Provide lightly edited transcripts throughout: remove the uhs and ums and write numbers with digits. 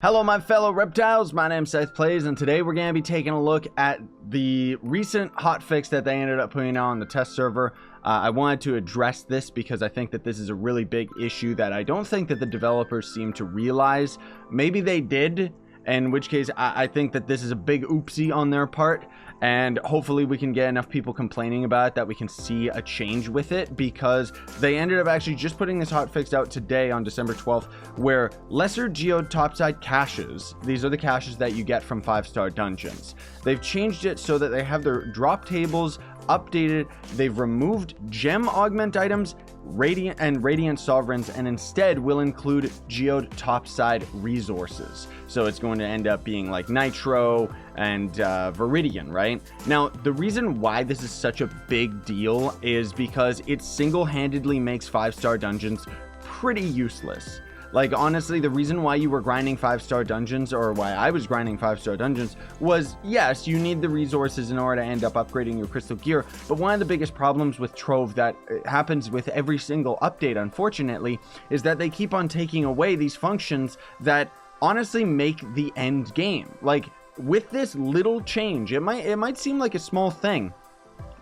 Hello my fellow reptiles, my name's Seth Plays, and today we're going to be taking a look at the recent hotfix that they ended up putting out on the test server. I wanted to address this because I think that this is a really big issue that I don't think that the developers seem to realize. Maybe they did, in which case I think that this is a big oopsie on their part, and hopefully we can get enough people complaining about it that we can see a change with it, because they ended up actually just putting this hotfix out today on December 12th, where lesser geode topside caches, these are the caches that you get from 5-star dungeons, they've changed it so that they have their drop tables updated. They've removed gem augment items, radiant sovereigns, and instead will include geode topside resources. So it's going to end up being like nitro and viridian, right? Now the reason why this is such a big deal is because it single-handedly makes 5-star dungeons pretty useless. Like, honestly, the reason why you were grinding 5-star dungeons, or why I was grinding 5-star dungeons, was, yes, you need the resources in order to end up upgrading your crystal gear, but one of the biggest problems with Trove that happens with every single update, unfortunately, is that they keep on taking away these functions that honestly make the end game. Like, with this little change, it might seem like a small thing,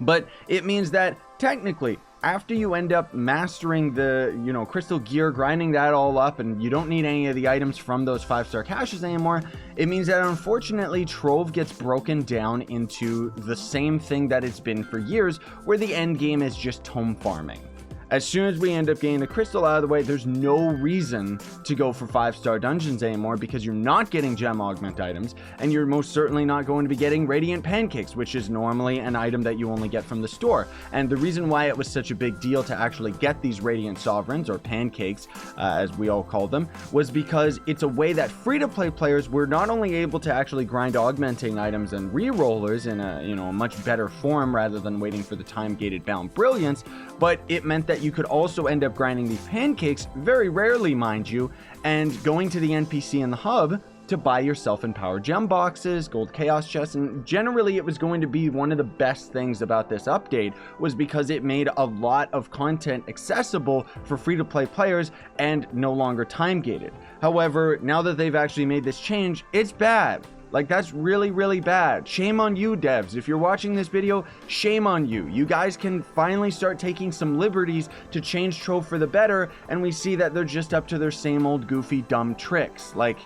but it means that technically, after you end up mastering the, crystal gear, grinding that all up, and you don't need any of the items from those 5-star caches anymore, it means that unfortunately Trove gets broken down into the same thing that it's been for years, where the end game is just tome farming. As soon as we end up getting the crystal out of the way, there's no reason to go for 5-star dungeons anymore, because you're not getting gem augment items, and you're most certainly not going to be getting radiant pancakes, which is normally an item that you only get from the store. And the reason why it was such a big deal to actually get these radiant sovereigns, or pancakes as we all call them, was because it's a way that free-to-play players were not only able to actually grind augmenting items and rerollers in a much better form rather than waiting for the time-gated bound brilliance, but it meant that you could also end up grinding these pancakes, very rarely mind you, and going to the NPC in the hub to buy yourself empowered gem boxes, gold chaos chests. And generally it was going to be one of the best things about this update, was because it made a lot of content accessible for free-to-play players and no longer time gated. However, now that they've actually made this change, it's bad. Like, that's really, really bad. Shame on you, devs. If you're watching this video, shame on you. You guys can finally start taking some liberties to change Trove for the better, and we see that they're just up to their same old goofy, dumb tricks. Like,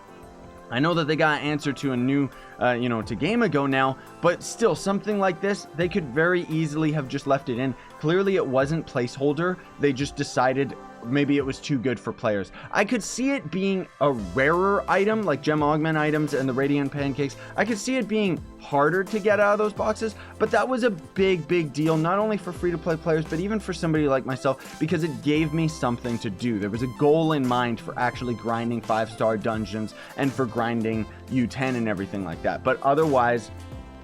I know that they got an answer to a new, to game ago now, but still, something like this, they could very easily have just left it in. Clearly, it wasn't placeholder. They just decided maybe it was too good for players. I could see it being a rarer item, like gem augment items and the radiant pancakes. I could see it being harder to get out of those boxes, but that was a big deal, not only for free-to-play players, but even for somebody like myself, because it gave me something to do. There was a goal in mind for actually grinding 5-star dungeons and for grinding U10 and everything like that. But otherwise,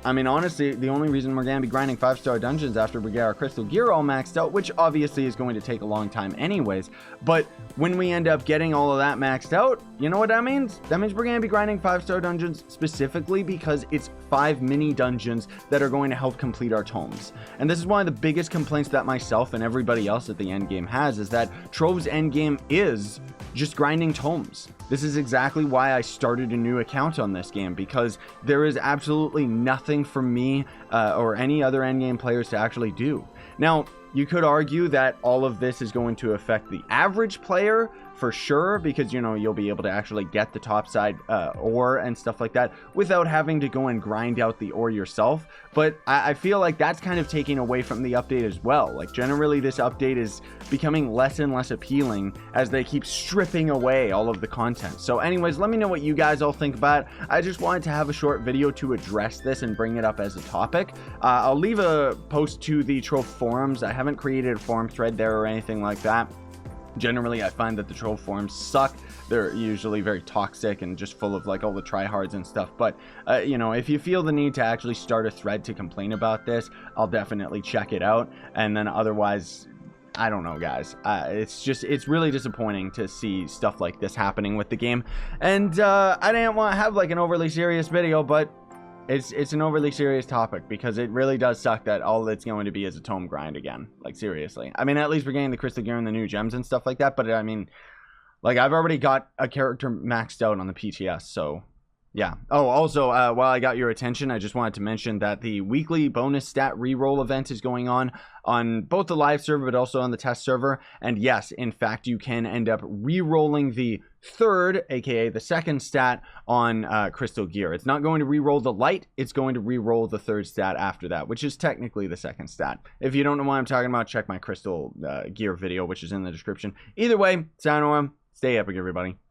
I mean, honestly, the only reason we're going to be grinding 5-star dungeons after we get our crystal gear all maxed out, which obviously is going to take a long time anyways, but when we end up getting all of that maxed out, you know what that means? That means we're going to be grinding 5-star dungeons specifically because it's 5 mini dungeons that are going to help complete our tomes. And this is one of the biggest complaints that myself and everybody else at the endgame has, is that Trove's endgame is just grinding tomes. This is exactly why I started a new account on this game, because there is absolutely nothing for me or any other endgame players to actually do. Now, you could argue that all of this is going to affect the average player for sure, because you'll be able to actually get the topside ore and stuff like that without having to go and grind out the ore yourself. But I feel like that's kind of taking away from the update as well. Like, generally this update is becoming less and less appealing as they keep stripping away all of the content. So anyways, let me know what you guys all think about it. I just wanted to have a short video to address this and bring it up as a topic. I'll leave a post to the Trove forums. I haven't created a forum thread there or anything like that. Generally, I find that the Trove forums suck. They're usually very toxic and just full of like all the tryhards and stuff. But, if you feel the need to actually start a thread to complain about this, I'll definitely check it out. And then otherwise, I don't know, guys. It's really disappointing to see stuff like this happening with the game. And I didn't want to have like an overly serious video, but it's an overly serious topic, because it really does suck that all it's going to be is a tome grind again. Like, seriously. I mean, at least we're getting the crystal gear and the new gems and stuff like that, but I mean, Like, I've already got a character maxed out on the PTS, so yeah. Oh, also, while I got your attention, I just wanted to mention that the weekly bonus stat reroll event is going on both the live server, but also on the test server. And yes, in fact, you can end up rerolling the third, aka the second stat on crystal gear. It's not going to reroll the light, it's going to reroll the third stat after that, which is technically the second stat. If you don't know what I'm talking about, check my crystal gear video, which is in the description. Either way, sayonara, stay epic, everybody.